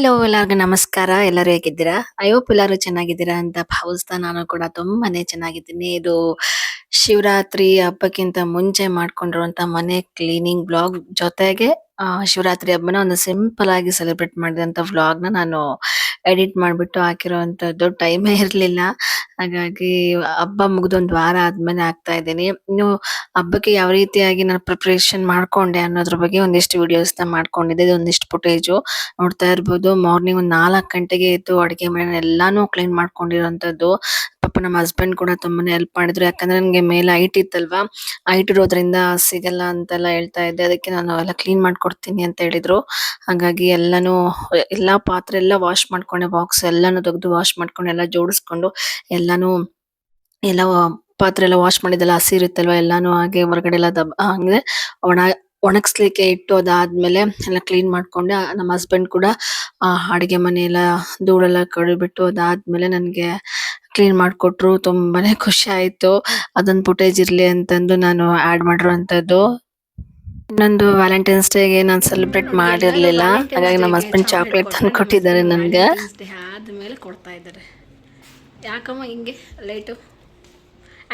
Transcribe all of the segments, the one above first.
Hello ಎಲ್ಲರಿಗೂ ನಮಸ್ಕಾರ. ಎಲ್ಲರೂ ಹೇಗಿದ್ದೀರಾ? ಐ ಹೋಪ್ ಎಲ್ಲರೂ ಚೆನ್ನಾಗಿದ್ದೀರಾ ಅಂತ ಭಾವಿಸ್ತಾ ನಾನು ಕೂಡ ತುಂಬಾನೇ ಚೆನ್ನಾಗಿದ್ದೀನಿ. ಇದು ಶಿವರಾತ್ರಿ ಹಬ್ಬಕ್ಕಿಂತ ಮುಂಚೆ ಮಾಡ್ಕೊಂಡಿರುವಂತ ಮನೆ ಕ್ಲೀನಿಂಗ್ ವ್ಲಾಗ್ ಜೊತೆಗೆ ಶಿವರಾತ್ರಿ ಹಬ್ಬನ ಒಂದು ಸಿಂಪಲ್ ಆಗಿ ಸೆಲೆಬ್ರೇಟ್ ಮಾಡಿದಂತ ವ್ಲಾಗ್‌ನ ನಾನು ಎಡಿಟ್ ಮಾಡ್ಬಿಟ್ಟು ಹಾಕಿರುವಂತದ್ದು. ಟೈಮೇ ಇರ್ಲಿಲ್ಲ. ಹಾಗಾಗಿ ಹಬ್ಬ ಮುಗಿದು ಒಂದು ವಾರ ಆದ್ಮೇಲೆ ಹಾಕ್ತಾ ಇದ್ದೀನಿ. ಇನ್ನು ಹಬ್ಬಕ್ಕೆ ಯಾವ ರೀತಿಯಾಗಿ ನಾನು ಪ್ರಿಪರೇಷನ್ ಮಾಡ್ಕೊಂಡೆ ಅನ್ನೋದ್ರ ಬಗ್ಗೆ ಒಂದಿಷ್ಟು ವಿಡಿಯೋಸ್‌ನ ಮಾಡ್ಕೊಂಡಿದ್ದೆ. ಇದೊಂದಿಷ್ಟು ಫುಟೇಜು ನೋಡ್ತಾ ಇರ್ಬೋದು. ಮಾರ್ನಿಂಗ್ ಒಂದು 4 ಗಂಟೆಗೆ ಎದ್ದು ಅಡುಗೆ ಮನೆ ಎಲ್ಲಾನು ಕ್ಲೀನ್ ಮಾಡ್ಕೊಂಡಿರೋಂಥದ್ದು. ಪಾಪ ನಮ್ಮ ಹಸ್ಬೆಂಡ್ ಕೂಡ ತುಂಬಾನೇ ಹೆಲ್ಪ್ ಮಾಡಿದ್ರು. ಯಾಕಂದ್ರೆ ನನಗೆ ಮೇಲೆ ಹೈಟ್ ಇತ್ತಲ್ವಾ, ಹೈಟ್ ಇರೋದ್ರಿಂದ ಸಿಗಲ್ಲ ಅಂತೆಲ್ಲ ಹೇಳ್ತಾ ಇದ್ದೆ. ಅದಕ್ಕೆ ನಾನು ಎಲ್ಲ ಕ್ಲೀನ್ ಮಾಡ್ಕೊಡ್ತೀನಿ ಅಂತ ಹೇಳಿದ್ರು. ಹಾಗಾಗಿ ಎಲ್ಲಾನು ಎಲ್ಲಾ ಪಾತ್ರೆ ಎಲ್ಲ ವಾಶ್ ಮಾಡ್ಕೊಂಡೆ. ಬಾಕ್ಸ್ ಎಲ್ಲಾನು ತೆಗೆದು ವಾಶ್ ಮಾಡ್ಕೊಂಡು ಎಲ್ಲ ಜೋಡಿಸ್ಕೊಂಡು ಎಲ್ಲಾನು ಎಲ್ಲ ಪಾತ್ರೆ ಎಲ್ಲ ವಾಶ್ ಮಾಡಿದ್ದೆಲ್ಲ ಹಸಿ ಇರುತ್ತಲ್ವಾ ಎಲ್ಲಾನು ಹಾಗೆ ಹೊರಗಡೆ ಎಲ್ಲ ಹಂಗೆ ಒಣ ಒಣಗಿಸ್ಲಿಕ್ಕೆ ಇಟ್ಟು ಅದಾದ್ಮೇಲೆ ಎಲ್ಲ ಕ್ಲೀನ್ ಮಾಡ್ಕೊಂಡೆ. ನಮ್ಮ ಹಸ್ಬೆಂಡ್ ಕೂಡ ಅಡಿಗೆ ಮನೆ ಎಲ್ಲ ಧೂಳೆಲ್ಲ ಕಡಿಬಿಟ್ಟು ಅದಾದ್ಮೇಲೆ ನನ್ಗೆ ಕ್ಲೀನ್ ಮಾಡ್ಕೊಟ್ರು. ತುಂಬಾನೇ ಖುಷಿ ಆಯ್ತು. ಅದೊಂದು ಫುಟೇಜ್ ಇರ್ಲಿ ಅಂತಂದು ನಾನು ಆಡ್ ಮಾಡಿರುವಂತದ್ದು. ಇನ್ನೊಂದು ವ್ಯಾಲೆಂಟೈನ್ಸ್ ಡೇಗೆ ನಾನು ಸೆಲೆಬ್ರೇಟ್ ನೋಡಿ ಎಲ್ಲರೂ ಮಾಡಿರ್ಲಿಲ್ಲ. ವ್ಯಾಲೆಂಟೈನ್ಸ್ ಹಾಗಾಗಿ ನಮ್ಮ ಡೇಗೆ ಹಸ್ಬೆಂಡ್ ಚಾಕ್ಲೇಟ್ ತಂದು ಕೊಟ್ಟರೆ, ನಮ್ಮ ಕೊಟ್ಟಿದ್ದಾರೆ ಹಸ್ಬೆಂಡ್ ನನ್ಗೆ. ವ್ಯಾಲೆಂಟೈನ್ಸ್ ಡೇ ಆದಮೇಲೆ ಕೊಡ್ತಾ ಇದ್ದಾರೆ. ಯಾಕಮ್ಮ ಹಿಂಗೆ ಲೇಟು?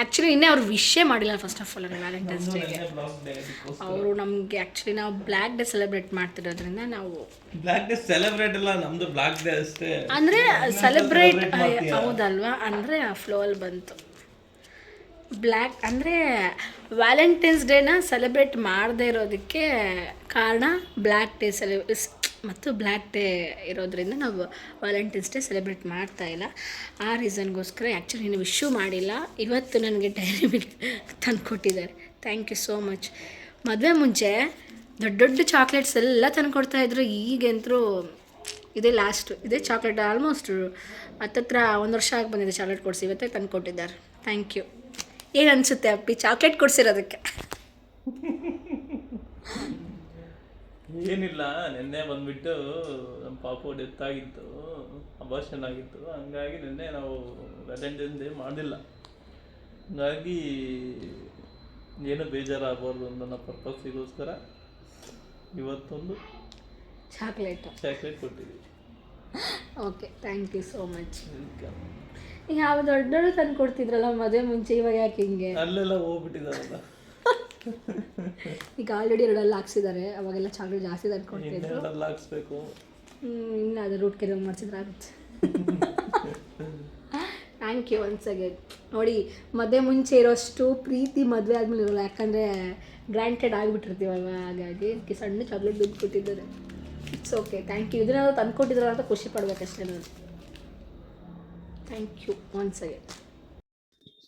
ಆ್ಯಕ್ಚುಲಿ ಇನ್ನೇ ಅವ್ರು ವಿಶೇ ಮಾಡಿಲ್ಲ ಫಸ್ಟ್ ಆಫ್ ಆಲ್ ವ್ಯಾಲೆಂಟೈನ್ಸ್ ಡೇಗೆ. ಅವರು ನಮಗೆ ಆ್ಯಕ್ಚುಲಿ ನಾವು ಬ್ಲ್ಯಾಕ್ ಡೇ ಸೆಲೆಬ್ರೇಟ್ ಮಾಡ್ತಿರೋದ್ರಿಂದ ನಾವು ಬ್ಲ್ಯಾಕ್ ಡೇ ಸೆಲೆಬ್ರೇಟ್ ಇಲ್ಲ, ನಮ್ದು ಬ್ಲ್ಯಾಕ್ ಡೇ ಅಷ್ಟೇ. ಅಂದರೆ ಸೆಲೆಬ್ರೇಟ್ ಹೌದಲ್ವಾ, ಅಂದರೆ ಆ ಫ್ಲೋಲ್ಲಿ ಬಂತು. ಬ್ಲ್ಯಾಕ್ ಅಂದರೆ ವ್ಯಾಲೆಂಟೈನ್ಸ್ ಡೇನ ಸೆಲೆಬ್ರೇಟ್ ಮಾಡದೇ ಇರೋದಕ್ಕೆ ಕಾರಣ ಬ್ಲ್ಯಾಕ್ ಡೇ ಮತ್ತು ಬ್ಲ್ಯಾಕ್ ಡೇ ಇರೋದ್ರಿಂದ ನಾವು ವ್ಯಾಲೆಂಟೈನ್ಸ್ ಡೇ ಸೆಲೆಬ್ರೇಟ್ ಮಾಡ್ತಾ ಇಲ್ಲ. ಆ ರೀಸನ್ಗೋಸ್ಕರ ಆ್ಯಕ್ಚುಲಿ ನೀವು ವಿಶ್ಯೂ ಮಾಡಿಲ್ಲ. ಇವತ್ತು ನನಗೆ ಡೈರಿ ಮಿಲ್ಕ್ ತಂದು ಕೊಟ್ಟಿದ್ದಾರೆ. Thank you so much. ಮದುವೆ ಮುಂಚೆ ದೊಡ್ಡ ದೊಡ್ಡ ಚಾಕ್ಲೇಟ್ಸ್ ಎಲ್ಲ ತಂದು ಕೊಡ್ತಾಯಿದ್ರು. ಈಗಂತರೂ ಇದೇ ಲಾಸ್ಟು, ಇದೇ ಚಾಕ್ಲೇಟ್ ಆಲ್ಮೋಸ್ಟ್ ಹತ್ತತ್ರ 1 ವರ್ಷ ಆಗಿ ಬಂದಿದೆ ಚಾಕ್ಲೇಟ್ ಕೊಡಿಸಿ. ಇವತ್ತೇ ತಂದು ಕೊಟ್ಟಿದ್ದಾರೆ. Thank you. ಏನು ಅನಿಸುತ್ತೆ ಅಪ್ಪಿ ಚಾಕ್ಲೇಟ್ ಕೊಡಿಸಿರೋದಕ್ಕೆ? ಏನಿಲ್ಲ, ನಿನ್ನೆ ಬಂದ್ಬಿಟ್ಟು ನಮ್ಮ ಪಾಪು ಡೆತ್ ಆಗಿತ್ತು, ಅಬಾರ್ಷನ್ ಆಗಿತ್ತು. ಹಂಗಾಗಿ ನಿನ್ನೆ ನಾವು ವ್ಯಾಲೆಂಟೈನ್ಸ್ ಡೇ ಮಾಡಿಲ್ಲ. ಹಂಗಾಗಿ ಏನು ಬೇಜಾರಾಗಬಾರ್ದು ಅನ್ನೋ ಪರ್ಪಸ್ಸಿಗೋಸ್ಕರ ಇವತ್ತೊಂದು ಚಾಕ್ಲೇಟ್ ಕೊಟ್ಟಿದ್ದೀವಿ. Okay, thank you so much. ಈಗ ಯಾವ ದೊಡ್ಡ ದೊಡ್ಡ ತಂದು ಕೊಡ್ತಿದ್ರಲ್ಲ ಮದುವೆ ಮುಂಚೆ, ಇವಾಗ ಯಾಕೆ ಹಿಂಗೆ? ಅಲ್ಲೆಲ್ಲ ಹೋಗ್ಬಿಟ್ಟಿದಾರಲ್ಲ. ಈಗ ಆಲ್ರೆಡಿ 2 ಹಾಕ್ಸಿದ್ದಾರೆ. ಅವಾಗೆಲ್ಲ ಚಾಕ್ಲೇಟ್ ಜಾಸ್ತಿ ತಂದು ಕೊಡ್ತಿದ್ರು. ಹಾಕ್ಸ್ಬೇಕು. ಇನ್ನು ಅದು ರೂಟ್ ಕೆರೆ ಮಾಡಿಸಿದ್ರೆ ಆಗುತ್ತೆ. Thank you once again. ನೋಡಿ, ಮದುವೆ ಮುಂಚೆ ಇರೋಷ್ಟು ಪ್ರೀತಿ ಮದುವೆ ಆದಮೇಲೆ ಇರೋಲ್ಲ. ಯಾಕಂದರೆ ಗ್ರಾಂಟೆಡ್ ಆಗಿಬಿಟ್ಟಿರ್ತೀವಲ್ವ, ಹಾಗಾಗಿ ಅದಕ್ಕೆ ಸಣ್ಣ ಚಾಕ್ಲೇಟ್ ದುಡ್ಡು ಕೊಟ್ಟಿದ್ದಾರೆ. It's okay, thank you. ಇದನ್ನ ತಂದು ಕೊಟ್ಟಿದ್ರಲ್ಲ ಅಂತ ಖುಷಿ ಪಡ್ಬೇಕಷ್ಟೇ ನಾನು. Thank you once again.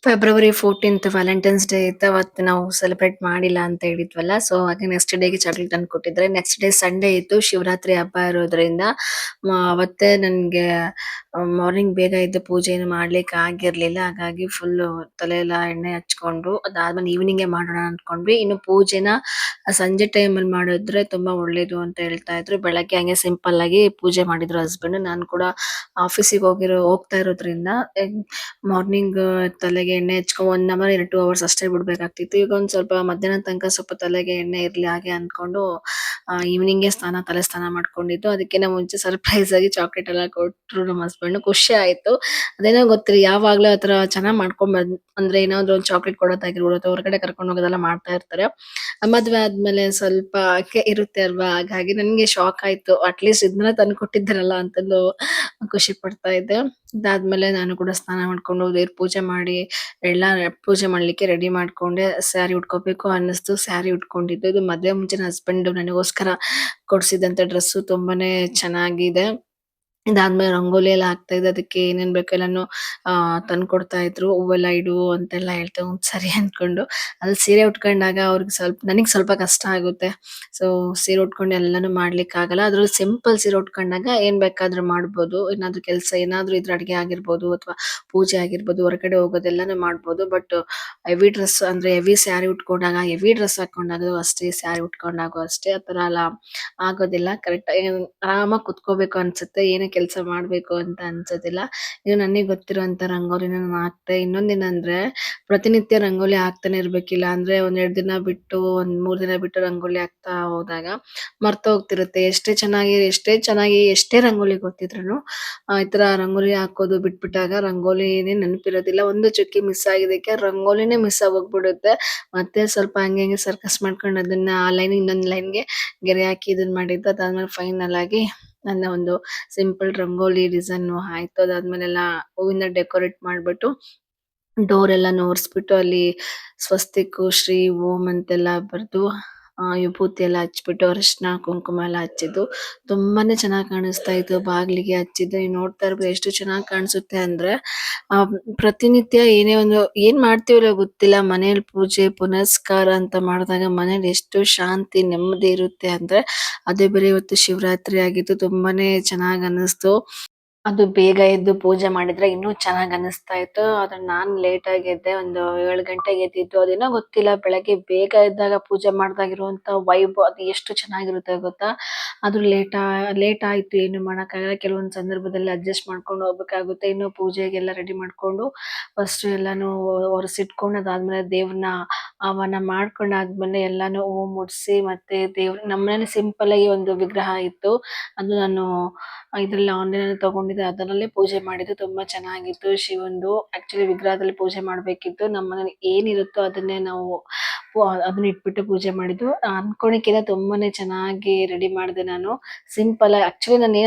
February 14th Valentine's Day ಇತ್ತು. ಅವತ್ತು ನಾವು ಸೆಲೆಬ್ರೇಟ್ ಮಾಡಿಲ್ಲ ಅಂತ ಹೇಳಿದ್ವಲ್ಲ. ಸೊ ಹಾಗೆ ನೆಕ್ಸ್ಟ್ ಡೇಗೆ ಚಾಕ್ಲೇಟ್ ತಂದು ಕೊಟ್ಟಿದ್ರೆ. ನೆಕ್ಸ್ಟ್ ಡೇ ಸಂಡೇ ಇತ್ತು, ಶಿವರಾತ್ರಿ ಹಬ್ಬ ಇರೋದ್ರಿಂದ ಅವತ್ತೇ ನನಗೆ ಮಾರ್ನಿಂಗ್ ಬೇಗ ಎದ್ದು ಪೂಜೆ ಏನು ಮಾಡ್ಲಿಕ್ಕೆ ಆಗಿರ್ಲಿಲ್ಲ. ಹಾಗಾಗಿ ಫುಲ್ಲು ತಲೆ ಎಲ್ಲ ಎಣ್ಣೆ ಹಚ್ಕೊಂಡು ಅದಾದ್ಮೇಲೆ ಈವ್ನಿಂಗೇ ಮಾಡೋಣ ಅಂದ್ಕೊಂಡ್ವಿ. ಇನ್ನು ಪೂಜೆನ ಸಂಜೆ ಟೈಮಲ್ಲಿ ಮಾಡಿದ್ರೆ ತುಂಬಾ ಒಳ್ಳೇದು ಅಂತ ಹೇಳ್ತಾ ಇದ್ರು. ಬೆಳಗ್ಗೆ ಹಂಗೆ ಸಿಂಪಲ್ ಆಗಿ ಪೂಜೆ ಮಾಡಿದ್ರು ಹಸ್ಬೆಂಡ್. ನಾನು ಕೂಡ ಆಫೀಸಿಗೆ ಹೋಗ್ತಾ ಇರೋದ್ರಿಂದ ಮಾರ್ನಿಂಗ್ ತಲೆಗೆ ಎಣ್ಣೆ ಹಚ್ಕೊಂಡು 1 ಅವರ್ 2 ಅವರ್ಸ್ ಅಷ್ಟೇ ಬಿಡ್ಬೇಕಾಗ್ತಿತ್ತು. ಈಗ ಒಂದ್ ಸ್ವಲ್ಪ ಮಧ್ಯಾಹ್ನ ತನಕ ಸ್ವಲ್ಪ ತಲೆಗೆ ಎಣ್ಣೆ ಇರ್ಲಿ ಹಾಗೆ ಅನ್ಕೊಂಡು ಈವ್ನಿಂಗೇ ತಲೆ ಸ್ನಾನ ಮಾಡ್ಕೊಂಡಿದ್ದು. ಅದಕ್ಕಿಂತ ಮುಂಚೆ ಸರ್ಪ್ರೈಸ್ ಆಗಿ ಚಾಕ್ಲೇಟ್ ಎಲ್ಲ ಕೊಟ್ರು ನಮ್ಮ ಹಸ್ಬೆಂಡ್. ಖುಷಿ ಆಯ್ತು. ಅದೇನೋ ಗೊತ್ತಿಲ್ಲ, ಯಾವಾಗ್ಲೂ ಆತರ ಚೆನ್ನಾಗ್ ಮಾಡ್ಕೊಂಡ್ ಅಂದ್ರೆ ಏನಾದ್ರು ಒಂದು ಚಾಕ್ಲೇಟ್ ಕೊಡೋದಾಗಿರ್ಬೋದು ಅಥವಾ ಹೊರಗಡೆ ಕರ್ಕೊಂಡು ಹೋಗೋದೆಲ್ಲ ಮಾಡ್ತಾ ಇರ್ತಾರೆ. ಮದ್ವೆ ಆದ್ಮೇಲೆ ಸ್ವಲ್ಪ ಇರುತ್ತೆ ಅಲ್ವಾ, ಹಾಗಾಗಿ ನನ್ಗೆ ಶಾಕ್ ಆಯ್ತು. ಅಟ್ಲೀಸ್ಟ್ ಇದನ್ನ ತಂದು ಕೊಟ್ಟಿದ್ದಾರಲ್ಲ ಅಂತಂದು ಖುಷಿ ಪಡ್ತಾ ಇದ್ದೆ. ಇದಾದ್ಮೇಲೆ ನಾನು ಕೂಡ ಸ್ನಾನ ಮಾಡ್ಕೊಂಡು ದೇವ್ರ ಪೂಜೆ ಮಾಡಿ ಎಲ್ಲ ಪೂಜೆ ಮಾಡ್ಲಿಕ್ಕೆ ರೆಡಿ ಮಾಡ್ಕೊಂಡೆ. ಸ್ಯಾರಿ ಉಟ್ಕೋಬೇಕು ಅನ್ನಿಸ್ತು, ಸ್ಯಾರಿ ಉಟ್ಕೊಂಡಿದ್ದು. ಇದು ಮದ್ವೆ ಮುಂಚೆ ನನ್ನ ಹಸ್ಬೆಂಡ್ ನನಗೋಸ್ಕರ ಕೊಡ್ಸಿದಂತ ಡ್ರೆಸ್ಸು ತುಂಬಾನೇ ಚೆನ್ನಾಗಿದೆ. ಇದಾದ್ಮೇಲೆ ರಂಗೋಲಿ ಎಲ್ಲ ಹಾಕ್ತಾ ಇದ್ದೆ. ಅದಕ್ಕೆ ಏನೇನ್ ಬೇಕು ಎಲ್ಲಾನು ತಂದು ಕೊಡ್ತಾ ಇದ್ರು. ಹೂವೆಲ್ಲ ಇಡು ಅಂತೆಲ್ಲ ಹೇಳ್ತಾ ಸರಿ ಅನ್ಕೊಂಡು ಅಲ್ಲಿ ಸೀರೆ ಉಟ್ಕೊಂಡಾಗ ಅವ್ರಿಗೆ ನನಗ್ ಸ್ವಲ್ಪ ಕಷ್ಟ ಆಗುತ್ತೆ. ಸೊ ಸೀರೆ ಉಟ್ಕೊಂಡು ಎಲ್ಲಾನು ಮಾಡ್ಲಿಕ್ಕೆ ಆಗಲ್ಲ. ಅದ್ರಲ್ಲಿ ಸಿಂಪಲ್ ಸೀರೆ ಉಟ್ಕೊಂಡಾಗ ಏನ್ ಬೇಕಾದ್ರೂ ಮಾಡ್ಬೋದು. ಏನಾದ್ರೂ ಕೆಲಸ ಏನಾದ್ರೂ ಇದ್ರ ಅಡಿಗೆ ಆಗಿರ್ಬೋದು ಅಥವಾ ಪೂಜೆ ಆಗಿರ್ಬೋದು, ಹೊರಗಡೆ ಹೋಗೋದೆಲ್ಲಾನು ಮಾಡ್ಬೋದು. ಬಟ್ ಹೆವಿ ಡ್ರೆಸ್ ಅಂದ್ರೆ ಹೆವಿ ಸ್ಯಾರಿ ಉಟ್ಕೊಂಡಾಗ, ಹೆವಿ ಡ್ರೆಸ್ ಹಾಕೊಂಡಾಗ ಅಷ್ಟೇ, ಸ್ಯಾರಿ ಉಟ್ಕೊಂಡಾಗ ಅಷ್ಟೇ, ಆತರ ಎಲ್ಲ ಆಗೋದಿಲ್ಲ. ಕರೆಕ್ಟ್ ಆರಾಮಾಗಿ ಕುತ್ಕೋಬೇಕು ಅನ್ಸುತ್ತೆ. ಏನೇ ಕೆಲಸ ಮಾಡ್ಬೇಕು ಅಂತ ಅನ್ಸೋದಿಲ್ಲ. ಇದು ನನಗೆ ಗೊತ್ತಿರುವಂತ ರಂಗೋಲಿನ ನಾನು ಹಾಕ್ತೆ. ಇನ್ನೊಂದೇನಂದ್ರೆ ಪ್ರತಿನಿತ್ಯ ರಂಗೋಲಿ ಹಾಕ್ತಾನೆ ಇರ್ಬೇಕಿಲ್ಲ ಅಂದ್ರೆ ಒಂದೆರಡು ದಿನ ಬಿಟ್ಟು ಒಂದ್ 3 ದಿನ ಬಿಟ್ಟು ರಂಗೋಲಿ ಹಾಕ್ತಾ ಹೋದಾಗ ಮರ್ತೋಗ್ತಿರುತ್ತೆ. ಎಷ್ಟೇ ರಂಗೋಲಿ ಗೊತ್ತಿದ್ರುನು ಈ ತರ ರಂಗೋಲಿ ಹಾಕೋದು ಬಿಟ್ಬಿಟ್ಟಾಗ ರಂಗೋಲಿನೇ ನೆನಪಿರೋದಿಲ್ಲ. ಒಂದು ಚುಕ್ಕಿ ಮಿಸ್ ಆಗಿದ್ದಕ್ಕೆ ರಂಗೋಲಿನೇ ಮಿಸ್ ಆಗೋಗ್ಬಿಡುತ್ತೆ. ಮತ್ತೆ ಸ್ವಲ್ಪ ಹಂಗೆ ಹಿಂಗೆ ಸರ್ಕಸ್ ಮಾಡ್ಕೊಂಡು ಅದನ್ನ ಆ ಲೈನ್ ಇನ್ನೊಂದ್ ಲೈನ್‌ಗೆ ಗೆರೆ ಹಾಕಿ ಇದನ್ ಮಾಡಿದ್ದು. ಅದಾದ್ಮೇಲೆ ಫೈನಲ್ ಆಗಿ ನನ್ನ ಒಂದು ಸಿಂಪಲ್ ರಂಗೋಲಿ ಡಿಸೈನ್ ಆಯ್ತು. ಅದಾದ್ಮೇಲೆಲ್ಲ ಹೂವಿಂದ ಡೆಕೋರೇಟ್ ಮಾಡ್ಬಿಟ್ಟು ಡೋರ್ ಎಲ್ಲಾನು ಒರೆಸ್ಬಿಟ್ಟು ಅಲ್ಲಿ ಸ್ವಸ್ತಿಕ್ ಶ್ರೀ ಓಂ ಅಂತೆಲ್ಲ ಬರ್ದು ವಿಭೂತಿ ಎಲ್ಲ ಹಚ್ಬಿಟ್ಟು ಅರಿಶಿನ ಕುಂಕುಮ ಎಲ್ಲ ಹಚ್ಚಿದ್ದು ತುಂಬಾನೇ ಚೆನ್ನಾಗಿ ಕಾಣಿಸ್ತಾ ಇತ್ತು. ಬಾಗಿಲಿಗೆ ಹಚ್ಚಿದ್ದು ನೀವು ನೋಡ್ತಾ ಇರ್ಬೋದು ಎಷ್ಟು ಚೆನ್ನಾಗಿ ಕಾಣಿಸುತ್ತೆ ಅಂದ್ರೆ ಆ ಪ್ರತಿನಿತ್ಯ ಏನೇ ಒಂದು ಏನ್ ಮಾಡ್ತೀವಲ್ಲ ಗೊತ್ತಿಲ್ಲ ಮನೇಲಿ ಪೂಜೆ ಪುನಸ್ಕಾರ ಅಂತ ಮಾಡಿದಾಗ ಮನೇಲಿ ಎಷ್ಟು ಶಾಂತಿ ನೆಮ್ಮದಿ ಇರುತ್ತೆ ಅಂದ್ರೆ ಅದೇ ಬೇರೆ ಇವತ್ತು ಶಿವರಾತ್ರಿ ಆಗಿತ್ತು. ತುಂಬಾನೇ ಚೆನ್ನಾಗಿ ಅನ್ನಿಸ್ತು. ಅದು ಬೇಗ ಎದ್ದು ಪೂಜೆ ಮಾಡಿದ್ರೆ ಇನ್ನೂ ಚೆನ್ನಾಗಿ ಅನಿಸ್ತಾ ಇತ್ತು. ಆದ್ರೆ ನಾನ್ ಲೇಟ್ ಆಗಿ ಎದ್ದೆ. ಒಂದು 7 ಗಂಟೆಗೆ ಎದ್ದಿದ್ದು. ಅದೇನೋ ಗೊತ್ತಿಲ್ಲ ಬೆಳಗ್ಗೆ ಬೇಗ ಎದ್ದಾಗ ಪೂಜೆ ಮಾಡ್ದಾಗ ಇರುವಂತ ವೈಬ್ ಅದು ಎಷ್ಟು ಚೆನ್ನಾಗಿರುತ್ತೆ ಗೊತ್ತಾ? ಅದು ಲೇಟ್ ಆಯ್ತು ಏನು ಮಾಡಕ್ಕಾಗಲ್ಲ. ಕೆಲವೊಂದ್ ಸಂದರ್ಭದಲ್ಲಿ ಅಡ್ಜಸ್ಟ್ ಮಾಡ್ಕೊಂಡು ಹೋಗ್ಬೇಕಾಗುತ್ತೆ. ಇನ್ನು ಪೂಜೆಗೆಲ್ಲ ರೆಡಿ ಮಾಡ್ಕೊಂಡು ಫಸ್ಟ್ ಎಲ್ಲಾನು ಒರೆಸಿಟ್ಕೊಂಡು ಅದಾದ್ಮೇಲೆ ದೇವ್ರನ್ನ ಆಹ್ವಾನ ಮಾಡ್ಕೊಂಡಾದ್ಮೇಲೆ ಎಲ್ಲಾನು ಹೂ ಮುಡ್ಸಿ ಮತ್ತೆ ನಮ್ಮನೇಲಿ ಸಿಂಪಲ್ ಆಗಿ ಒಂದು ವಿಗ್ರಹ ಇತ್ತು. ಅದು ನಾನು ಇದ್ರಲ್ಲಿ ಆನ್ಲೈನ್ ತಗೊಂಡಿದ್ದೆ. ಅದರಲ್ಲೇ ಪೂಜೆ ಮಾಡಿದ್ದು ತುಂಬಾ ಚೆನ್ನಾಗಿತ್ತು. ಶಿವಂದು ಆಕ್ಚುಲಿ ವಿಗ್ರಹದಲ್ಲಿ ಪೂಜೆ ಮಾಡ್ಬೇಕಿತ್ತು. ನಮ್ಮನೇಲಿ ಏನಿರುತ್ತೋ ಅದನ್ನೇ ನಾವು ಅದನ್ನ ಇಟ್ಬಿಟ್ಟು ಪೂಜೆ ಮಾಡಿದ್ದು. ಅನ್ಕೊಳಕ್ಕಿಂತ ತುಂಬಾನೇ ಚೆನ್ನಾಗಿ ರೆಡಿ ಮಾಡಿದೆ ನಾನು. ಸಿಂಪಲ್ ಆಗಿ ಆಕ್ಚುಲಿ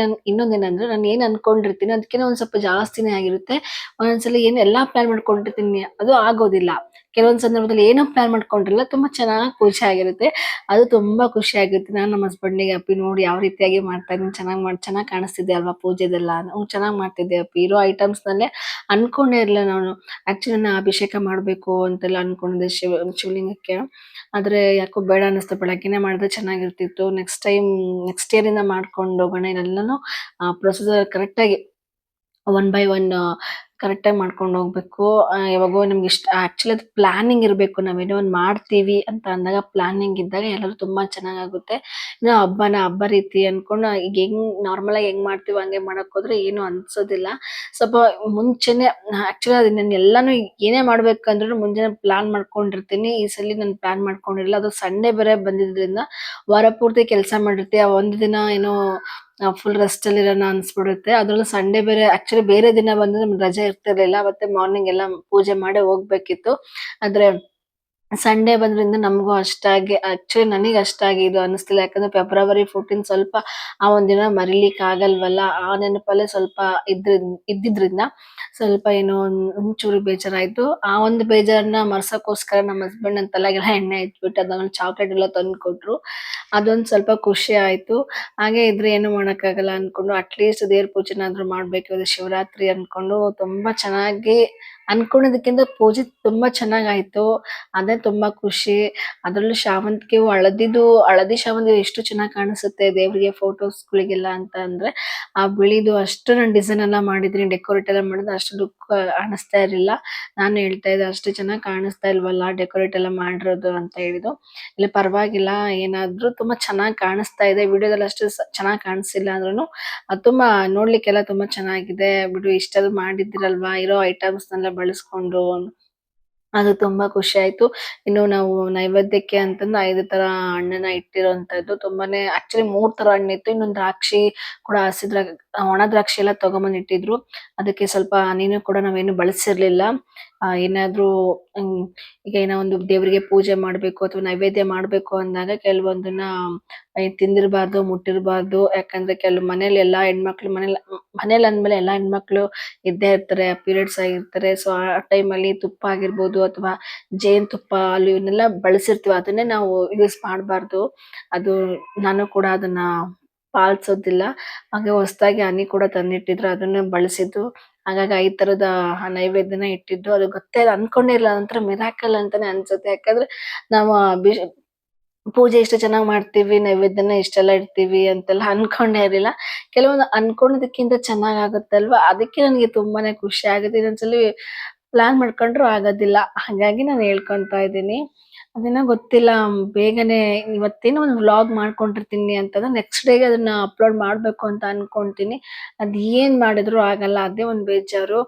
ಇನ್ನೊಂದೇನಂದ್ರೆ ನಾನು ಏನ್ ಅನ್ಕೊಂಡಿರ್ತೀನಿ ಅದಕ್ಕಿಂತ ಒಂದ್ ಸ್ವಲ್ಪ ಜಾಸ್ತಿನೇ ಆಗಿರುತ್ತೆ. ಒಂದೊಂದ್ಸಲಿ ಎಲ್ಲಾ ಪ್ಲಾನ್ ಮಾಡ್ಕೊಂಡಿರ್ತೀನಿ ಅದು ಆಗೋದಿಲ್ಲ. ಕೆಲವೊಂದ್ ಸಂದರ್ಭದಲ್ಲಿ ಏನೋ ಪ್ಲಾನ್ ಮಾಡ್ಕೊಂಡಿರಲ್ಲ ತುಂಬಾ ಚೆನ್ನಾಗಿ ಪೂಜೆ ಆಗಿರುತ್ತೆ. ಅದು ತುಂಬಾ ಖುಷಿ ಆಗುತ್ತೆ. ನಾನು ನಮ್ಮ ಹಸ್ಬೆಂಡ್‌ಗೆ ಅಪ್ಪಿ ನೋಡಿ ಯಾವ ರೀತಿಯಾಗಿ ಮಾಡ್ತಾ ಇದೀನಿ ಚೆನ್ನಾಗಿ ಕಾಣಿಸ್ತಿದೆ ಅಲ್ವಾ ಪೂಜೆದೆಲ್ಲ ಚೆನ್ನಾಗಿ ಮಾಡ್ತಿದ್ದೆ ಅಪ್ಪಿ. ಇರೋ ಐಟಮ್ಸ್‌ನಲ್ಲೇ ಅನ್ಕೊಂಡೇ ಇರ್ಲಿಲ್ಲ ನಾನು. ಆಕ್ಚುಲಿ ನಾನು ಅಭಿಷೇಕ ಮಾಡ್ಬೇಕು ಅಂತೆಲ್ಲ ಅನ್ಕೊಂಡಿದ್ದೆ ಶಿವಲಿಂಗಕ್ಕೆ. ಆದ್ರೆ ಯಾಕೋ ಬೇಡ ಅನ್ನಿಸ್ತು. ಬೆಳಗ್ಗೆನೇ ಮಾಡಿದ್ರೆ ಚೆನ್ನಾಗಿರ್ತಿತ್ತು. ನೆಕ್ಸ್ಟ್ ಇಯರ್ ಇಂದ ಮಾಡ್ಕೊಂಡು ಹೋಗೋಣ ಎಲ್ಲಾನು ಪ್ರೊಸೀಜರ್ ಕರೆಕ್ಟ್ ಆಗಿ ಒನ್ ಬೈ ಒನ್ ಕರೆಕ್ಟ್ ಆಗಿ ಮಾಡ್ಕೊಂಡು ಹೋಗ್ಬೇಕು. ಯಾವಾಗೋ ನಮ್ಗೆ ಇಷ್ಟ ಆಕ್ಚುಲಿ ಅದು ಪ್ಲಾನಿಂಗ್ ಇರ್ಬೇಕು. ನಾವೇನೋ ಒಂದ್ ಮಾಡ್ತೀವಿ ಅಂತ ಅಂದಾಗ ಪ್ಲಾನಿಂಗ್ ಇದ್ದಾಗ ಎಲ್ಲರೂ ತುಂಬಾ ಚೆನ್ನಾಗಾಗುತ್ತೆ. ಇನ್ನು ಹಬ್ಬ ರೀತಿ ಅನ್ಕೊಂಡು ಈಗ ನಾರ್ಮಲ್ ಆಗಿ ಹೆಂಗ್ ಮಾಡ್ತೀವೋ ಹಂಗೆ ಮಾಡಕ್ ಹೋದ್ರೆ ಏನು ಅನ್ಸೋದಿಲ್ಲ. ಸ್ವಲ್ಪ ಮುಂಚೆನೆ ಆಕ್ಚುಲಿ ಅದು ನಾನು ಎಲ್ಲಾನು ಏನೇ ಮಾಡ್ಬೇಕಂದ್ರೂ ಮುಂಚೆನೆ ಪ್ಲಾನ್ ಮಾಡ್ಕೊಂಡಿರ್ತೀನಿ. ಈ ಸಲಿ ನಾನು ಪ್ಲಾನ್ ಮಾಡ್ಕೊಂಡಿರಲಿಲ್ಲ. ಅದು ಸಂಡೇ ಬೇರೆ ಬಂದಿದ್ರಿಂದ ವಾರ ಪೂರ್ತಿ ಕೆಲಸ ಮಾಡಿರ್ತೀವಿ. ಆ ಒಂದು ದಿನ ಏನೋ ಫುಲ್ ರೆಸ್ಟ್ ಅಲ್ಲಿ ಇರೋಣ ಅನ್ಸ್ಬಿಡುತ್ತೆ. ಅದ್ರಲ್ಲೂ ಸಂಡೇ ಬೇರೆ ಆಕ್ಚುಲಿ ಬೇರೆ ದಿನ ಬಂದ್ರೆ ನಮ್ಗೆ ರಜೆ ಇರ್ತಿರ್ಲಿಲ್ಲ. ಅವತ್ತೆ ಮಾರ್ನಿಂಗ್ ಎಲ್ಲ ಪೂಜೆ ಮಾಡೇ ಹೋಗ್ಬೇಕಿತ್ತು. ಆದ್ರೆ ಸಂಡೇ ಬಂದ್ರಿಂದ ನಮಗೂ ಅಷ್ಟಾಗಿ ಆಕ್ಚುಲಿ ನನಗೆ ಅಷ್ಟಾಗಿ ಇದು ಅನಿಸ್ತಿಲ್ಲ. ಯಾಕಂದ್ರೆ ಫೆಬ್ರವರಿ 14 ಸ್ವಲ್ಪ ಆ ಒಂದಿನ ಮರಿಲಿಕ್ಕೆ ಆಗಲ್ವಲ್ಲ. ಆ ನೆನಪಲ್ಲೇ ಸ್ವಲ್ಪ ಇದ್ದಿದ್ರಿಂದ ಸ್ವಲ್ಪ ಏನೋ ಒಂಚೂರು ಬೇಜಾರಾಯ್ತು. ಆ ಒಂದು ಬೇಜಾರನ್ನ ಮರ್ಸಕ್ಕೋಸ್ಕರ ನಮ್ಮ ಹಸ್ಬೆಂಡ್ ನನ್ನ ತಲೆಗೆಲ್ಲ ಎಣ್ಣೆ ಹಚ್ಬಿಟ್ಟು ಅದಾದ್ಮೇಲೆ ಚಾಕ್ಲೇಟ್ ಎಲ್ಲ ತಂದು ಕೊಟ್ರು. ಅದೊಂದು ಸ್ವಲ್ಪ ಖುಷಿ ಆಯ್ತು. ಹಾಗೆ ಇದ್ರೆ ಏನು ಮಾಡಕ್ಕಾಗಲ್ಲ ಅನ್ಕೊಂಡು ಅಟ್ಲೀಸ್ಟ್ ದೇವ್ರ ಪೂಜೆನಾದ್ರೂ ಮಾಡ್ಬೇಕು. ಇದು ಶಿವರಾತ್ರಿ ಅನ್ಕೊಂಡು ತುಂಬಾ ಚೆನ್ನಾಗಿ ಅನ್ಕೊಂಡಿದ್ದಕ್ಕಿಂತ ಪೂಜೆ ತುಂಬಾ ಚೆನ್ನಾಗಾಯ್ತು. ಅದೇ ತುಂಬಾ ಖುಷಿ. ಅದ್ರಲ್ಲೂ ಶಾವಂತಿಗೆ ಹೂವು ಹಳದಿ ಶಾವಂತಿಗೆ ಎಷ್ಟು ಚೆನ್ನಾಗಿ ಕಾಣಿಸುತ್ತೆ ದೇವ್ರಿಗೆ ಫೋಟೋಸ್ಗಳಿಗೆಲ್ಲ ಅಂತ ಅಂದ್ರೆ ಆ ಬಿಳಿದು ಅಷ್ಟು ನಾನು ಡಿಸೈನ್ ಎಲ್ಲ ಮಾಡಿದ್ದೀನಿ. ಡೆಕೋರೇಟ್ ಎಲ್ಲ ಮಾಡಿದ್ರೆ ಅಷ್ಟು ಲುಕ್ ಕಾಣಿಸ್ತಾ ಇರ್ಲಿಲ್ಲ. ನಾನು ಹೇಳ್ತಾ ಇದ್ದೆ ಅಷ್ಟು ಚೆನ್ನಾಗಿ ಕಾಣಿಸ್ತಾ ಇಲ್ವಲ್ಲ ಡೆಕೋರೇಟ್ ಎಲ್ಲ ಮಾಡಿರೋದು ಅಂತ ಹೇಳಿದ್ದು. ಇಲ್ಲ ಪರವಾಗಿಲ್ಲ ಏನಾದ್ರು ತುಂಬಾ ಚೆನ್ನಾಗಿ ಕಾಣಿಸ್ತಾ ಇದೆ. ವಿಡಿಯೋದಲ್ಲಿ ಅಷ್ಟು ಚೆನ್ನಾಗಿ ಕಾಣಿಸ್ತಿಲ್ಲ ಅಂದ್ರೂ ಅದು ತುಂಬಾ ನೋಡ್ಲಿಕ್ಕೆಲ್ಲ ತುಂಬಾ ಚೆನ್ನಾಗಿದೆ ಬಿಡು. ಇಷ್ಟೆಲ್ಲ ಮಾಡಿದಿರಲ್ವಾ ಇರೋ ಐಟಮ್ಸ್ನೆಲ್ಲ ಬಳಸ್ಕೊಂಡು ಅದು ತುಂಬಾ ಖುಷಿ ಆಯ್ತು. ಇನ್ನು ನಾವು ನೈವೇದ್ಯಕ್ಕೆ ಅಂತಂದು 5 ತರ ಹಣ್ಣನ್ನ ಇಟ್ಟಿರೋಂಥದ್ದು. ತುಂಬಾನೇ ಆಕ್ಚುಲಿ 3 ತರ ಹಣ್ಣಿತ್ತು. ಇನ್ನೊಂದು ದ್ರಾಕ್ಷಿ ಕೂಡ ಒಣ ದ್ರಾಕ್ಷಿ ಎಲ್ಲ ತಗೊಂಬಂದ್ ಇಟ್ಟಿದ್ರು. ಅದಕ್ಕೆ ಸ್ವಲ್ಪ ಹನಿನು ಕೂಡ ನಾವೇನು ಬಳಸಿರ್ಲಿಲ್ಲ. ಏನಾದ್ರೂ ಈಗ ಏನೋ ಒಂದು ದೇವರಿಗೆ ಪೂಜೆ ಮಾಡ್ಬೇಕು ಅಥವಾ ನೈವೇದ್ಯ ಮಾಡ್ಬೇಕು ಅಂದಾಗ ಕೆಲವೊಂದನ್ನ ತಿಂದಿರಬಾರ್ದು ಮುಟ್ಟಿರಬಾರ್ದು. ಯಾಕಂದ್ರೆ ಮನೇಲಿ ಎಲ್ಲಾ ಹೆಣ್ಮಕ್ಳು ಮನೇಲಿ ಅಂದ್ಮೇಲೆ ಎಲ್ಲಾ ಹೆಣ್ಮಕ್ಳು ಇದ್ದೇ ಇರ್ತಾರೆ. ಪೀರಿಯಡ್ಸ್ ಆಗಿರ್ತಾರೆ. ಸೊ ಆ ಟೈಮಲ್ಲಿ ತುಪ್ಪ ಆಗಿರ್ಬೋದು ಅಥವಾ ಜೇನುತುಪ್ಪ ಹಾಲು ಇವನ್ನೆಲ್ಲ ಬಳಸಿರ್ತೀವಿ. ಅದನ್ನೇ ನಾವು ಯೂಸ್ ಮಾಡಬಾರ್ದು. ಅದು ನಾನು ಕೂಡ ಅದನ್ನ ಪಾಲಿಸೋದಿಲ್ಲ. ಹಾಗೆ ಹೊಸದಾಗಿ ಹನಿ ಕೂಡ ತಂದಿಟ್ಟಿದ್ರು ಅದನ್ನ ಬಳಸಿದ್ದು. ಹಾಗಾಗಿ 5 ತರದ ನೈವೇದ್ಯನ ಇಟ್ಟಿದ್ದು. ಅದು ಗೊತ್ತೇ ಅನ್ಕೊಂಡೇ ಇಲ್ಲ. ಅದೊಂಥರ ಮಿರಾಕಲ್ ಅಂತಾನೆ ಅನ್ಸುತ್ತೆ. ಯಾಕಂದ್ರೆ ನಾವು ಪೂಜೆ ಇಷ್ಟು ಚೆನ್ನಾಗಿ ಮಾಡ್ತೀವಿ ನೈವೇದ್ಯನ ಇಷ್ಟೆಲ್ಲ ಇಡ್ತೀವಿ ಅಂತೆಲ್ಲ ಅನ್ಕೊಂಡೇ ಇರ್ಲಿಲ್ಲ. ಕೆಲವೊಂದು ಅನ್ಕೊಂಡಿದ್ದಕ್ಕಿಂತ ಚೆನ್ನಾಗ್ ಆಗುತ್ತಲ್ವಾ ಅದಕ್ಕೆ ನನಗೆ ತುಂಬಾನೇ ಖುಷಿ ಆಗುತ್ತೆ. ಇನ್ನೊಂದ್ಸಲಿ ಪ್ಲಾನ್ ಮಾಡ್ಕೊಂಡ್ರು ಆಗೋದಿಲ್ಲ. ಹಾಗಾಗಿ ನಾನು ಹೇಳ್ಕೊಂತಾ ಇದ್ದೀನಿ. ಅದೇನೋ ಗೊತ್ತಿಲ್ಲ. ಬೇಗನೆ ಇವತ್ತೇನೋ ಒಂದು ವ್ಲಾಗ್ ಮಾಡ್ಕೊಂಡಿರ್ತೀನಿ ಅಂತಂದ್ರೆ ನೆಕ್ಸ್ಟ್ ಡೇಗೆ ಅದನ್ನ ಅಪ್ಲೋಡ್ ಮಾಡ್ಬೇಕು ಅಂತ ಅನ್ಕೊಂತೀನಿ. ಅದ್ ಏನ್ ಮಾಡಿದ್ರು ಆಗಲ್ಲ. ಅದೇ ಒಂದ್ ಬೇಜಾರು.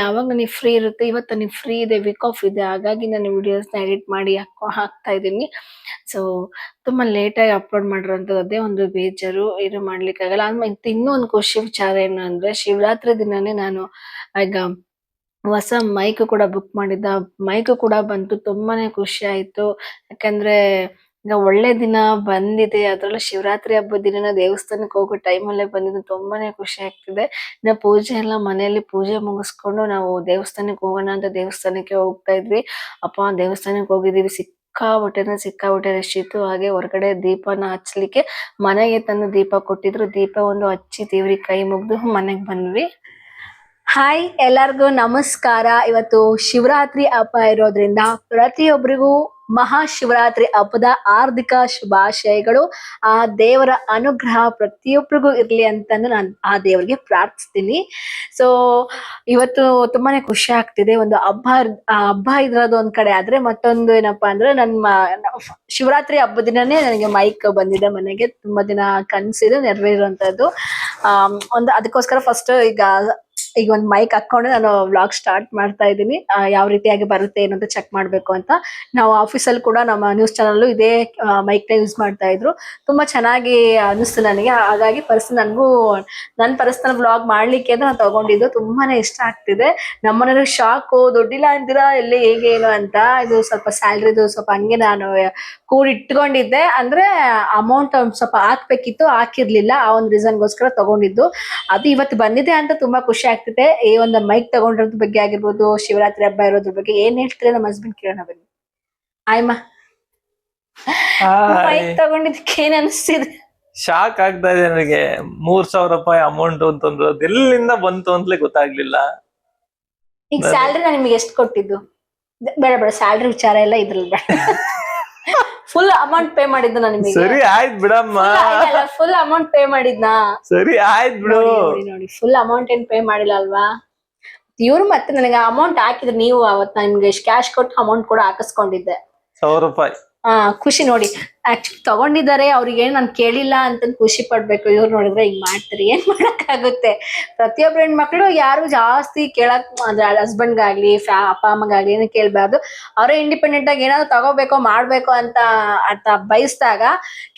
ಯಾವಾಗ ನನಗ್ ಫ್ರೀ ಇರುತ್ತೆ, ಇವತ್ತು ನನಗ್ ಫ್ರೀ ಇದೆ, ವೀಕ್ ಆಫ್ ಇದೆ, ಹಾಗಾಗಿ ನಾನು ವಿಡಿಯೋಸ್ನ ಎಡಿಟ್ ಮಾಡಿ ಹಾಕ್ತಾ ಇದೀನಿ. ಸೊ ತುಂಬಾ ಲೇಟ್ ಆಗಿ ಅಪ್ಲೋಡ್ ಮಾಡಿರೋಂಥದ್ದು ಅದೇ ಒಂದು ಬೇಜಾರು. ಏನು ಮಾಡ್ಲಿಕ್ಕಾಗಲ್ಲ. ಆಮೇಲೆ ಇನ್ನೂ ಒಂದು ಖುಷಿ ವಿಚಾರ ಏನು ಅಂದ್ರೆ ಶಿವರಾತ್ರಿ ದಿನನೇ ನಾನು ಈಗ ಹೊಸ ಮೈಕ್ ಕೂಡ ಬುಕ್ ಮಾಡಿದ್ದ. ಮೈಕ್ ಕೂಡ ಬಂತು. ತುಂಬಾನೇ ಖುಷಿ ಆಯ್ತು. ಯಾಕಂದ್ರೆ ಈಗ ಒಳ್ಳೆ ದಿನ ಬಂದಿದೆ. ಅದ್ರಲ್ಲೂ ಶಿವರಾತ್ರಿ ಹಬ್ಬದ ದಿನ ದೇವಸ್ಥಾನಕ್ಕೆ ಹೋಗೋ ಟೈಮಲ್ಲೇ ಬಂದಿದ್ದು. ತುಂಬಾನೇ ಖುಷಿ ಆಗ್ತಿದೆ. ಇನ್ನ ಪೂಜೆ ಎಲ್ಲ ಮನೆಯಲ್ಲಿ ಪೂಜೆ ಮುಗಿಸ್ಕೊಂಡು ನಾವು ದೇವಸ್ಥಾನಕ್ಕೆ ಹೋಗೋಣ ಅಂತ ದೇವಸ್ಥಾನಕ್ಕೆ ಹೋಗ್ತಾ ಇದ್ವಿ. ಅಪ್ಪ ದೇವಸ್ಥಾನಕ್ಕೆ ಹೋಗಿದೀವಿ. ಸಿಕ್ಕಾಪಟ್ಟೆ ರಶ್ ಇತ್ತು. ಹಾಗೆ ಹೊರಗಡೆ ದೀಪನ ಹಚ್ಲಿಕ್ಕೆ ಮನೆಗೆ ತಂದು ದೀಪ ಕೊಟ್ಟಿದ್ರು. ದೀಪ ಒಂದು ಹಚ್ಚಿ ದೇವ್ರಿಗೆ ಕೈ ಮುಗ್ದು ಮನೆಗ್ ಬಂದ್ವಿ. ಹಾಯ್, ಎಲ್ಲರಿಗೂ ನಮಸ್ಕಾರ. ಇವತ್ತು ಶಿವರಾತ್ರಿ ಹಬ್ಬ ಇರೋದ್ರಿಂದ ಪ್ರತಿಯೊಬ್ಬರಿಗೂ ಮಹಾಶಿವರಾತ್ರಿ ಹಬ್ಬದ ಹಾರ್ದಿಕ ಶುಭಾಶಯಗಳು. ಆ ದೇವರ ಅನುಗ್ರಹ ಪ್ರತಿಯೊಬ್ಬರಿಗೂ ಇರ್ಲಿ ಅಂತಂದು ನಾನು ಆ ದೇವರಿಗೆ ಪ್ರಾರ್ಥಿಸ್ತೀನಿ. ಸೊ ಇವತ್ತು ತುಂಬಾನೇ ಖುಷಿ ಆಗ್ತಿದೆ. ಒಂದು ಹಬ್ಬ ಇದ್ರದ್ದು ಒಂದ್ ಕಡೆ ಆದ್ರೆ, ಮತ್ತೊಂದು ಏನಪ್ಪಾ ಅಂದ್ರೆ ಶಿವರಾತ್ರಿ ಹಬ್ಬದ ದಿನನೇ ನನಗೆ ಮೈಕ್ ಬಂದಿದೆ ಮನೆಗೆ. ತುಂಬಾ ದಿನ ಕನ್ಸಿದೆ, ನೆರವೇರುವಂತದ್ದು. ಅದಕ್ಕೋಸ್ಕರ ಫಸ್ಟ್ ಈಗ ಒಂದ್ ಮೈಕ್ ಹಾಕೊಂಡು ನಾನು ವ್ಲಾಗ್ ಸ್ಟಾರ್ಟ್ ಮಾಡ್ತಾ ಇದ್ದೀನಿ. ಯಾವ ರೀತಿಯಾಗಿ ಬರುತ್ತೆ ಏನು ಅಂತ ಚೆಕ್ ಮಾಡ್ಬೇಕು ಅಂತ. ನಾವು ಆಫೀಸಲ್ಲಿ ಕೂಡ ನಮ್ಮ ನ್ಯೂಸ್ ಚಾನಲ್ ಇದೇ ಮೈಕ್ ನ ಯೂಸ್ ಮಾಡ್ತಾ ಇದ್ರು. ತುಂಬಾ ಚೆನ್ನಾಗಿ ಅನಿಸ್ತು ನನಗೆ. ಹಾಗಾಗಿ ನನ್ನ ಪರ್ಸನಲ್ ವ್ಲಾಗ್ ಮಾಡ್ಲಿಕ್ಕೆ ಅಂತ ನಾನು ತಗೊಂಡಿದ್ದು. ತುಂಬಾನೇ ಇಷ್ಟ ಆಗ್ತಿದೆ. ನಮ್ಮನೆಯವ್ರಿಗೆ ಶಾಕು, ದುಡ್ಡಿಲ್ಲ ಅಂತೀರಾ ಎಲ್ಲಿ ಹೇಗೆ ಏನು ಅಂತ. ಇದು ಸ್ವಲ್ಪ ಸ್ಯಾಲ್ರಿದು ಸ್ವಲ್ಪ ಹಂಗೆ ನಾನು ಕೂಡಿಟ್ಕೊಂಡಿದ್ದೆ. ಅಂದ್ರೆ ಅಮೌಂಟ್ ಸ್ವಲ್ಪ ಹಾಕ್ಬೇಕಿತ್ತು, ಹಾಕಿರ್ಲಿಲ್ಲ. ಆ ಒಂದು ರೀಸನ್ಗೋಸ್ಕರ ತಗೊಂಡಿದ್ದು. ಅದು ಇವತ್ತು ಬಂದಿದೆ ಅಂತ ತುಂಬಾ ಖುಷಿ ಆಗ್ತಿದೆ. ಈ ಒಂದು ಮೈಕ್ ತಗೊಂಡಿರೋದ್ರ ಬಗ್ಗೆ ಆಗಿರ್ಬೋದು, ಶಿವರಾತ್ರಿ ಹಬ್ಬ ಇರೋದ್ರ ಬಗ್ಗೆ ಏನ್ ಹೇಳ್ತೀರಾ ನಮ್ಮ ಹಸ್ಬೆಂಡ್ ಕೇಳೋಣ ಬನ್ನಿ. ಆಯ್ಮ, ಮೈಕ್ ತಗೊಂಡಿದ್ದಕ್ಕೆ ಏನ್ ಅನಿಸ್ತಿದೆ? ಶಾಕ್ ಆಗ್ತಾ ಇದೆ ನನಗೆ. 3,000 ರೂಪಾಯಿ ಅಮೌಂಟ್ ಅಂತಂದ್ರು ಅದು ಎಲ್ಲಿಂದ ಬಂತು ಅಂತಲೇ ಗೊತ್ತಾಗ್ಲಿಲ್ಲ. ಈಗ ಸ್ಯಾಲ್ರಿ ನಾನು ನಿಮ್ಗೆ ಎಷ್ಟು ಕೊಟ್ಟಿದ್ದು? ಬೇಡ ಸ್ಯಾಲ್ರಿ ವಿಚಾರ ಎಲ್ಲ ಇದ್ರಲ್ಲಿ ಬೇಡ. ಫುಲ್ ಅಮೌಂಟ್ ಪೇ ಮಾಡಿದ್ದು ನಾನು ನಿಮಗೆ. ಸರಿ ಆಯ್ತು ಬಿಡಮ್ಮ. ಫುಲ್ ಅಮೌಂಟ್ ಪೇ ಮಾಡಿದ್ನಾ? ಸರಿ ಆಯ್ತು ಬಿಡು. ನೋಡಿ ಫುಲ್ ಅಮೌಂಟ್ ಏನ್ ಪೇ ಮಾಡಿಲ್ಲ ಅಲ್ವಾ? ಇವ್ರು ಮತ್ತೆ ನನಗೆ ಅಮೌಂಟ್ ಹಾಕಿದ್ರು. ನೀವು ಅವತ್ ನಿಮ್ಗೆ ಕ್ಯಾಶ್ ಕೊಟ್ಟು ಅಮೌಂಟ್ ಕೂಡ ಹಾಕಿಸ್ಕೊಂಡಿದ್ದೆ. 1,000 ರೂಪಾಯಿ. ಖುಷಿ ನೋಡಿ. ಆಕ್ಚುಲಿ ತಗೊಂಡಿದ್ದಾರೆ, ಅವ್ರಿಗೆ ನಾನು ಕೇಳಿಲ್ಲ ಅಂತ ಖುಷಿ ಪಡ್ಬೇಕು. ಇವ್ರು ನೋಡಿದ್ರೆ ಹಿಂಗ್ ಮಾಡ್ತಾರೆ, ಏನ್ ಮಾಡಕ್ಕಾಗುತ್ತೆ? ಪ್ರತಿಯೊಬ್ಬ ಹೆಣ್ಮಕ್ಳು ಯಾರು ಜಾಸ್ತಿ ಕೇಳಕ್ ಅಂದ್ರೆ ಹಸ್ಬೆಂಡ್ಗಾಗ್ಲಿ ಅಪ್ಪ ಅಮ್ಮಗಾಗ್ಲಿ ಏನು ಕೇಳ್ಬಾರ್ದು. ಅವರೇ ಇಂಡಿಪೆಂಡೆಂಟ್ ಆಗಿ ಏನಾದ್ರು ತಗೋಬೇಕೋ ಮಾಡ್ಬೇಕು ಅಂತ ಬಯಸ್ದಾಗ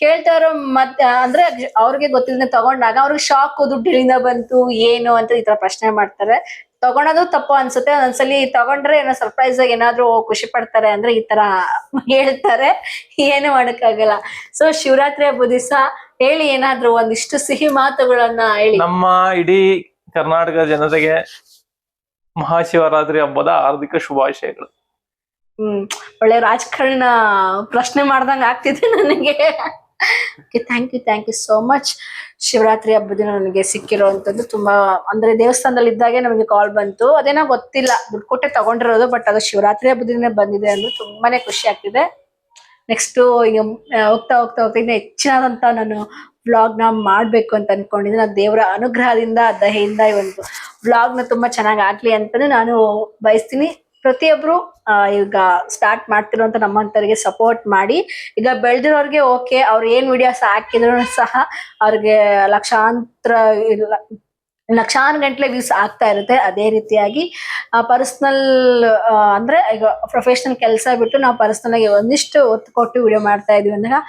ಕೇಳ್ತಾರೋ. ಮತ್ತೆ ಅಂದ್ರೆ ಅವ್ರಿಗೆ ಗೊತ್ತಿಲ್ಲದೆ ತಗೊಂಡಾಗ ಅವ್ರಿಗೆ ಶಾಕ್, ದುಡ್ಡು ಎಲ್ಲಿಂದ ಬಂತು ಏನು ಅಂತ ಈ ತರ ಪ್ರಶ್ನೆ ಮಾಡ್ತಾರೆ. ತಗೊಳೋದು ತಪ್ಪು ಅನ್ಸುತ್ತೆ. ಒಂದೊಂದ್ಸಲಿ ತಗೊಂಡ್ರೆ ಏನೋ ಸರ್ಪ್ರೈಸ್ ಆಗಿ ಏನಾದ್ರು ಖುಷಿ ಪಡ್ತಾರೆ ಅಂದ್ರೆ ಈ ತರ ಹೇಳ್ತಾರೆ. ಏನು ಮಾಡಕ್ಕಾಗಲ್ಲ. ಸೊ ಶಿವರಾತ್ರಿ ಹಬ್ಬದ ದಿವಸ ಹೇಳಿ ಏನಾದ್ರು ಒಂದಿಷ್ಟು ಸಿಹಿ ಮಾತುಗಳನ್ನ ಹೇಳಿ. ನಮ್ಮ ಇಡೀ ಕರ್ನಾಟಕ ಜನತೆಗೆ ಮಹಾಶಿವರಾತ್ರಿ ಹಬ್ಬದ ಹಾರ್ದಿಕ ಶುಭಾಶಯಗಳು. ಒಳ್ಳೆ ರಾಜಕಾರಣ ಪ್ರಶ್ನೆ ಮಾಡ್ದಂಗ ಆಗ್ತಿದೆ ನನಗೆ. Thank you so much. Shivaratri ಹಬ್ಬದ ದಿನ ನನಗೆ ಸಿಕ್ಕಿರೋಂಥದ್ದು ತುಂಬಾ ಅಂದ್ರೆ ದೇವಸ್ಥಾನದಲ್ಲಿ ಇದ್ದಾಗೆ ನಮಗೆ ಕಾಲ್ ಬಂತು. ಅದೇನೋ ಗೊತ್ತಿಲ್ಲ, ದುಡ್ಡು ಕೊಟ್ಟೆ ತಗೊಂಡಿರೋದು. ಬಟ್ ಅದು ಶಿವರಾತ್ರಿ ಹಬ್ಬದ ದಿನ ಬಂದಿದೆ ಅಂದ್ರೆ ತುಂಬಾನೇ ಖುಷಿ ಆಗ್ತಿದೆ. ನೆಕ್ಸ್ಟ್ ಈಗ ಹೋಗ್ತಾ ಇನ್ನು ಹೆಚ್ಚಿನಾದಂತ ನಾನು ವ್ಲಾಗ್ ನ ಮಾಡ್ಬೇಕು ಅಂತ ಅನ್ಕೊಂಡಿದ್ದೀನಿ. ನಾನು ದೇವರ ಅನುಗ್ರಹದಿಂದ ದಯೆಯಿಂದ ಈ ಒಂದು ವ್ಲಾಗ್ ನ ತುಂಬಾ ಚೆನ್ನಾಗಿ ಆಗ್ಲಿ ಅಂತಾನೆ ನಾನು ಬಯಸ್ತೀನಿ. ಪ್ರತಿಯೊಬ್ರು ಈಗ ಸ್ಟಾರ್ಟ್ ಮಾಡ್ತಿರೋಂತ ನಮ್ಮಂತವ್ರಿಗೆ ಸಪೋರ್ಟ್ ಮಾಡಿ. ಈಗ ಬೆಳೆದಿರೋರ್ಗೆ ಓಕೆ, ಅವ್ರು ಏನ್ ವಿಡಿಯೋಸ್ ಹಾಕಿದ್ರು ಸಹ ಅವ್ರಿಗೆ ಲಕ್ಷಾನು ಗಂಟ್ಲೆ ವ್ಯೂಸ್ ಆಗ್ತಾ ಇರುತ್ತೆ. ಅದೇ ರೀತಿಯಾಗಿ ಪರ್ಸನಲ್ ಅಂದ್ರೆ ಈಗ ಪ್ರೊಫೆಷನಲ್ ಕೆಲಸ ಬಿಟ್ಟು ನಾವು ಪರ್ಸನಲ್ ಆಗಿ ಒಂದಿಷ್ಟು ಒತ್ತು ಕೊಟ್ಟು ವಿಡಿಯೋ ಮಾಡ್ತಾ ಇದೀವಿ ಅಂದಾಗ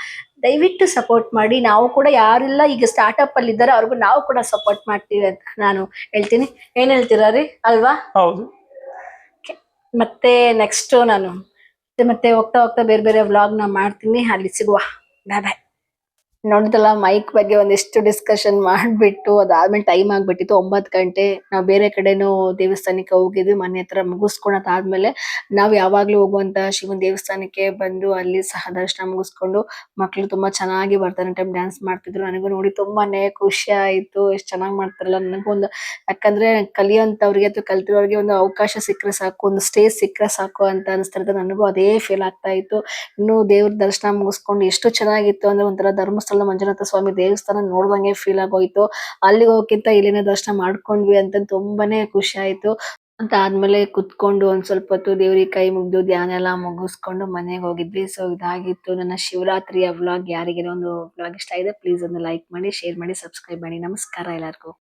ದಯವಿಟ್ಟು ಸಪೋರ್ಟ್ ಮಾಡಿ. ನಾವು ಕೂಡ ಯಾರೆಲ್ಲ ಈಗ ಸ್ಟಾರ್ಟ್ಅಪ್ ಅಲ್ಲಿ ಇದ್ದಾರೆ ಅವ್ರಿಗೂ ನಾವು ಕೂಡ ಸಪೋರ್ಟ್ ಮಾಡ್ತೀವಿ ಅಂತ ನಾನು ಹೇಳ್ತೀನಿ. ಏನ್ ಹೇಳ್ತೀರಾ ರೀ? ಅಲ್ವಾ? ಹೌದು. ಮತ್ತೆ ನೆಕ್ಸ್ಟ್ ನಾನು ಮತ್ತೆ ಹೋಗ್ತಾ ಬೇರೆ ವ್ಲಾಗ್ ನ ಮಾಡ್ತೀನಿ. ಅಲ್ಲಿ ಸಿಗುವ. ಬಾಯ್. ನೋಡಿದಲ್ಲ, ಮೈಕ್ ಬಗ್ಗೆ ಒಂದಿಷ್ಟು ಡಿಸ್ಕಷನ್ ಮಾಡ್ಬಿಟ್ಟು ಅದಾದ್ಮೇಲೆ ಟೈಮ್ ಆಗ್ಬಿಟ್ಟಿತ್ತು 9 ಗಂಟೆ. ನಾವು ಬೇರೆ ಕಡೆನೂ ದೇವಸ್ಥಾನಕ್ಕೆ ಹೋಗಿದ್ವಿ. ಮನೆ ಹತ್ರ ಮುಗಿಸ್ಕೊಳದಾದ್ಮೇಲೆ ನಾವು ಯಾವಾಗ್ಲೂ ಹೋಗುವಂತ ಶಿವನ್ ದೇವಸ್ಥಾನಕ್ಕೆ ಬಂದು ಅಲ್ಲಿ ಸಹ ದರ್ಶನ ಮುಗಿಸ್ಕೊಂಡು ಮಕ್ಳು ತುಂಬಾ ಚೆನ್ನಾಗಿ ಭರತನಾಟ್ಯಂ ಡ್ಯಾನ್ಸ್ ಮಾಡ್ತಿದ್ರು. ನನಗೂ ನೋಡಿ ತುಂಬಾನೇ ಖುಷಿ ಆಯ್ತು. ಎಷ್ಟ್ ಚೆನ್ನಾಗಿ ಮಾಡ್ತಾರಲ್ಲ. ನನಗೊಂದು ಯಾಕಂದ್ರೆ ಕಲಿಯೋಂತವ್ರಿಗೆ ಅಥವಾ ಕಲ್ತಿರೋರಿಗೆ ಒಂದು ಅವಕಾಶ ಸಿಕ್ಕರೆ ಸಾಕು, ಒಂದು ಸ್ಟೇಜ್ ಸಿಕ್ಕರೆ ಸಾಕು ಅಂತ ಅನಿಸ್ತಿರುತ್ತೆ. ನನಗೂ ಅದೇ ಫೀಲ್ ಆಗ್ತಾ ಇತ್ತು. ಇನ್ನು ದೇವ್ರ ದರ್ಶನ ಮುಗಿಸ್ಕೊಂಡು ಎಷ್ಟು ಚೆನ್ನಾಗಿತ್ತು ಅಂದ್ರೆ ಒಂಥರ ಧರ್ಮಸ್ಥಳ ಮಂಜುನಾಥ ಸ್ವಾಮಿ ದೇವಸ್ಥಾನ ನೋಡ್ದಂಗೆ ಫೀಲ್ ಆಗೋಯ್ತು. ಅಲ್ಲಿಗೆ ಹೋಗಕ್ಕಿಂತ ಇಲ್ಲಿನ ದರ್ಶನ ಮಾಡ್ಕೊಂಡ್ವಿ ಅಂತ ತುಂಬಾನೇ ಖುಷಿ ಆಯ್ತು. ಅದಾದ್ಮೇಲೆ ಕುತ್ಕೊಂಡು ಒಂದ್ ಸ್ವಲ್ಪ ಹೊತ್ತು ದೇವ್ರಿಗೆ ಕೈ ಮುಗ್ದು ಧ್ಯಾನ ಎಲ್ಲ ಮುಗಿಸ್ಕೊಂಡು ಮನೆಗೆ ಹೋಗಿದ್ವಿ. ಸೊ ಇದಾಗಿತ್ತು ನನ್ನ ಶಿವರಾತ್ರಿಯ ವ್ಲಾಗ್. ಯಾರಿಗೇನೋ ಒಂದು ವ್ಲಾಗ್ ಇಷ್ಟ ಆಗಿದೆ ಪ್ಲೀಸ್ ಒಂದು ಲೈಕ್ ಮಾಡಿ, ಶೇರ್ ಮಾಡಿ, ಸಬ್ಸ್ಕ್ರೈಬ್ ಮಾಡಿ. ನಮಸ್ಕಾರ ಎಲ್ಲರಿಗೂ.